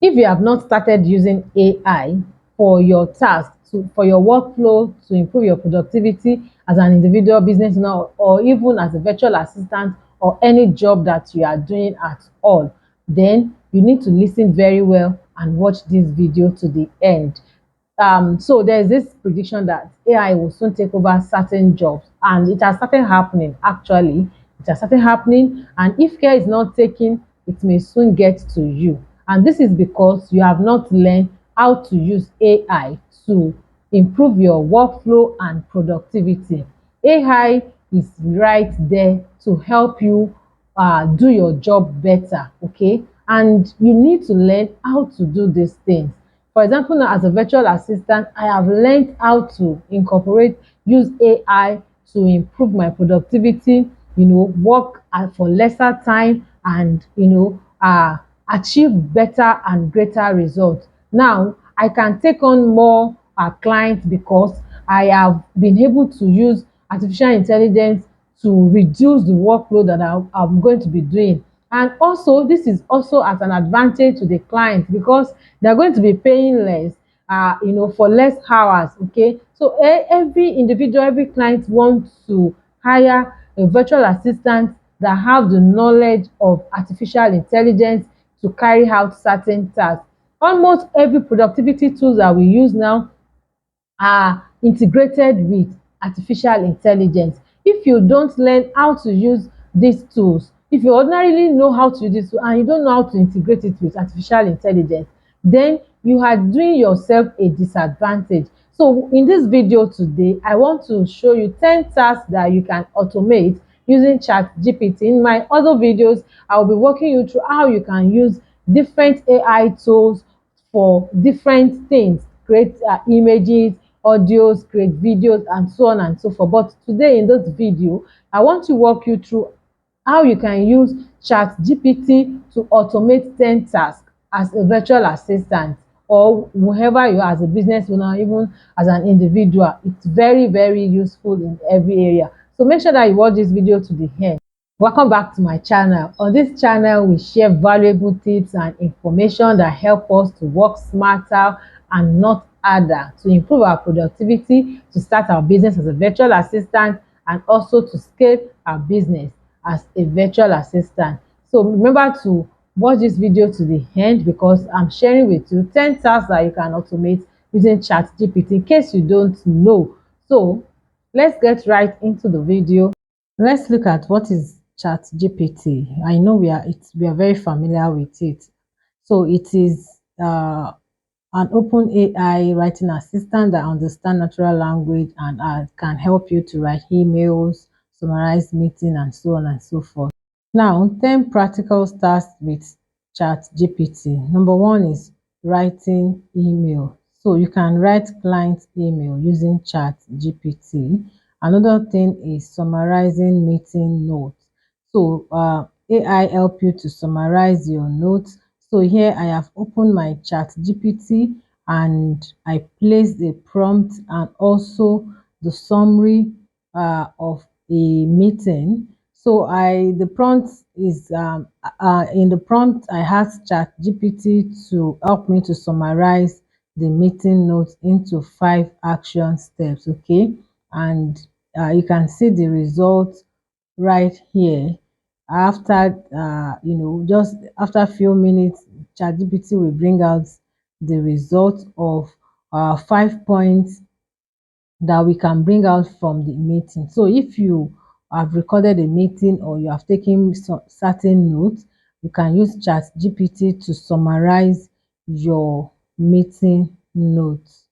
If you have not started using AI for your task, for your workflow, to improve your productivity as an individual business owner, or even as a virtual assistant, or any job that you are doing at all, then you need to listen very well and watch this video to the end. So there's this prediction that AI will soon take over certain jobs, and it has started happening. Actually, it has started happening, and if care is not taken, it may soon get to you. And this is because you have not learned how to use AI to improve your workflow and productivity. AI is right there to help you do your job better, okay? And you need to learn how to do these things. For example, now as a virtual assistant, I have learned how to use AI to improve my productivity, work for lesser time, and achieve better and greater results. Now I can take on more clients because I have been able to use artificial intelligence to reduce the workload that I'm going to be doing. And also, this is also at an advantage to the client because they're going to be paying less, for less hours. Okay, so every individual, every client wants to hire a virtual assistant that have the knowledge of artificial intelligence to carry out certain tasks. Almost every productivity tools that we use now are integrated with artificial intelligence. If you don't learn how to use these tools, if you ordinarily know how to use this tool and you don't know how to integrate it with artificial intelligence, then you are doing yourself a disadvantage. So in this video today, I want to show you 10 tasks that you can automate using ChatGPT. In my other videos, I will be walking you through how you can use different AI tools for different things, create images, audios, create videos, and so on and so forth. But today in this video, I want to walk you through how you can use ChatGPT to automate 10 tasks as a virtual assistant, or whoever you are as a business owner, even as an individual. It's very, very useful in every area. So make sure that you watch this video to the end. Welcome back to my channel. On this channel, we share valuable tips and information that help us to work smarter and not harder, to improve our productivity, to start our business as a virtual assistant, and also to scale our business as a virtual assistant. So remember to watch this video to the end because I'm sharing with you 10 tasks that you can automate using ChatGPT in case you don't know. So let's get right into the video. Let's look at what is ChatGPT. I know we are very familiar with it. So it is an open AI writing assistant that understands natural language and can help you to write emails, summarize meetings, and so on and so forth. Now, 10 practical tasks with ChatGPT. Number one is writing email. So you can write client email using ChatGPT. Another thing is summarizing meeting notes. So AI help you to summarize your notes. So here I have opened my ChatGPT and I placed the prompt and also the summary of a meeting. So the prompt is in the prompt I asked ChatGPT to help me to summarize the meeting notes into 5 action steps. Okay, and you can see the results right here. After just after a few minutes, ChatGPT will bring out the result of 5 points that we can bring out from the meeting. So if you have recorded a meeting or you have taken some certain notes, you can use ChatGPT to summarize your meeting notes.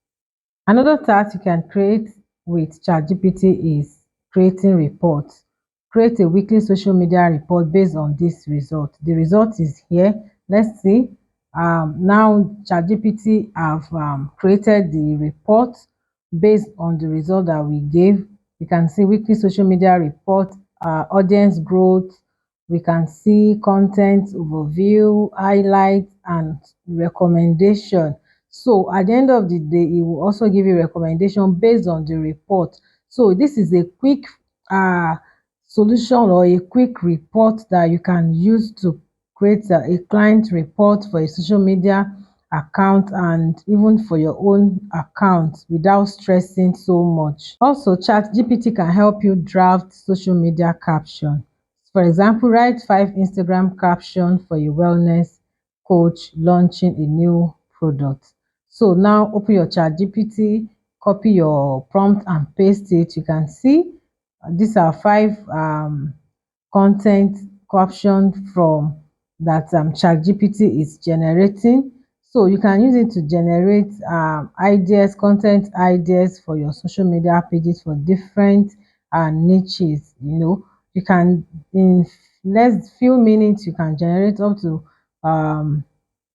Another task you can create with ChatGPT is creating reports. Create a weekly social media report based on this result. The result is here. Let's see. Now ChatGPT have created the report based on the result that we gave. You can see weekly social media report, audience growth. We can see content overview, highlights, and recommendation. So at the end of the day, it will also give you recommendation based on the report. So this is a quick solution or a quick report that you can use to create a client report for a social media account and even for your own account without stressing so much. Also, ChatGPT can help you draft social media caption. For example, write 5 Instagram captions for a wellness coach launching a new product. So now open your ChatGPT, copy your prompt and paste it. You can see these are 5 content captions from that ChatGPT is generating. So you can use it to generate ideas, content ideas for your social media pages for different niches. You can in less few minutes you can generate up to um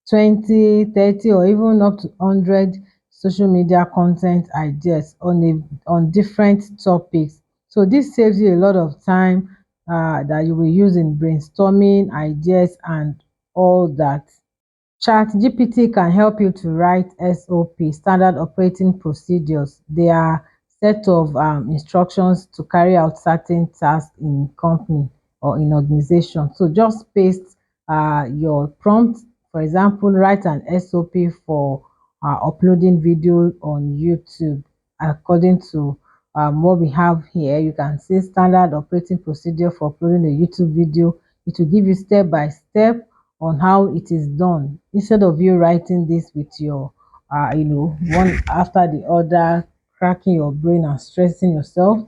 20, 30, or even up to 100 social media content ideas on different topics. So this saves you a lot of time that you will use in brainstorming ideas and all that. ChatGPT can help you to write SOP, standard operating procedures. They are set of instructions to carry out certain tasks in company or in organization. So just paste your prompt. For example, write an SOP for uploading video on YouTube. According to what we have here, you can see standard operating procedure for uploading a YouTube video. It will give you step by step on how it is done instead of you writing this with your one after the other, cracking your brain and stressing yourself.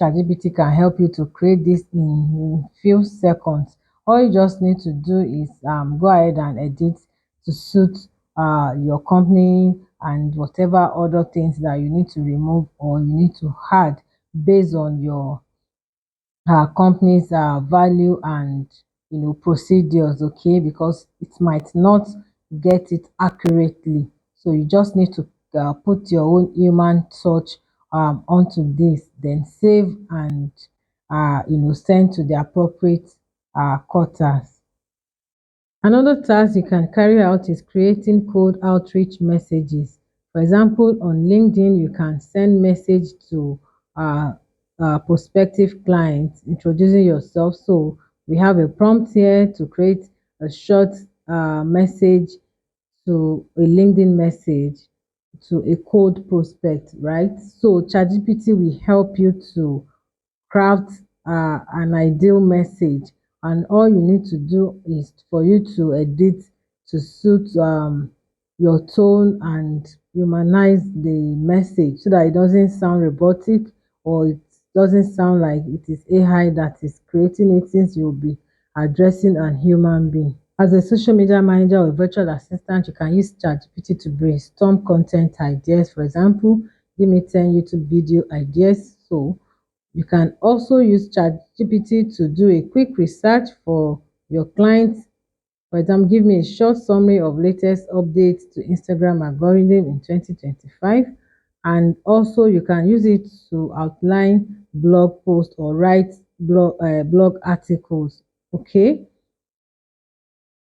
ChatGPT can help you to create this in few seconds. All you just need to do is go ahead and edit to suit your company and whatever other things that you need to remove or you need to add based on your company's value and procedures. Okay, because it might not get it accurately, so you just need to put your own human touch onto this, then save and send to the appropriate quarters. Another task you can carry out is creating cold outreach messages. For example, on LinkedIn, you can send message to uh, prospective clients introducing yourself. So we have a prompt here to create a short message to a LinkedIn message to a cold prospect, right? So ChatGPT will help you to craft an ideal message, and all you need to do is for you to edit to suit your tone and humanize the message so that it doesn't sound robotic or it doesn't sound like it is AI that is creating it, since you'll be addressing a human being. As a social media manager or virtual assistant, you can use ChatGPT to brainstorm content ideas. For example, give me 10 YouTube video ideas. So you can also use ChatGPT to do a quick research for your clients. For example, give me a short summary of latest updates to Instagram algorithm in 2025. And also you can use it to outline blog posts or write blog articles. Okay.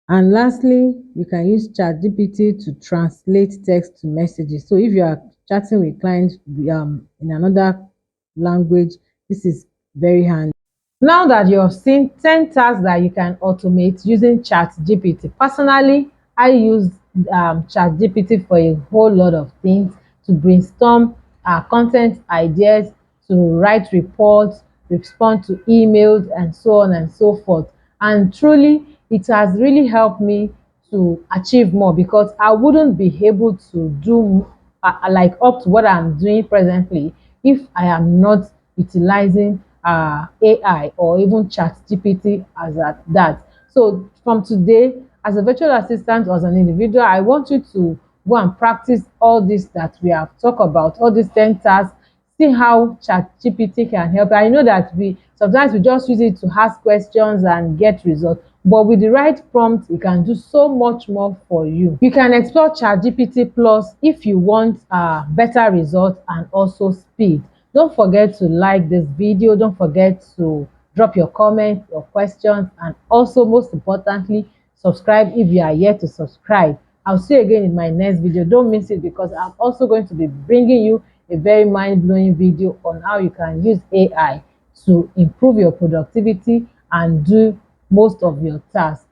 And lastly, you can use ChatGPT to translate text to messages. So if you are chatting with clients in another language, this is very handy. Now that you've seen 10 tasks that you can automate using ChatGPT, personally, I use ChatGPT for a whole lot of things: to brainstorm content ideas, to write reports, respond to emails, and so on and so forth. And truly, it has really helped me to achieve more, because I wouldn't be able to do like up to what I'm doing presently if I am not utilizing AI or even ChatGPT as at that. So from today, as a virtual assistant or as an individual, I want you to go and practice all this that we have talked about, all these 10 tasks. See how ChatGPT can help. I know that we sometimes we just use it to ask questions and get results, but with the right prompt, it can do so much more for you. You can explore ChatGPT Plus if you want better results and also speed. Don't forget to like this video. Don't forget to drop your comments, your questions, and also, most importantly, subscribe if you are yet to subscribe. I'll see you again in my next video. Don't miss it, because I'm also going to be bringing you a very mind-blowing video on how you can use AI to improve your productivity and do most of your tasks.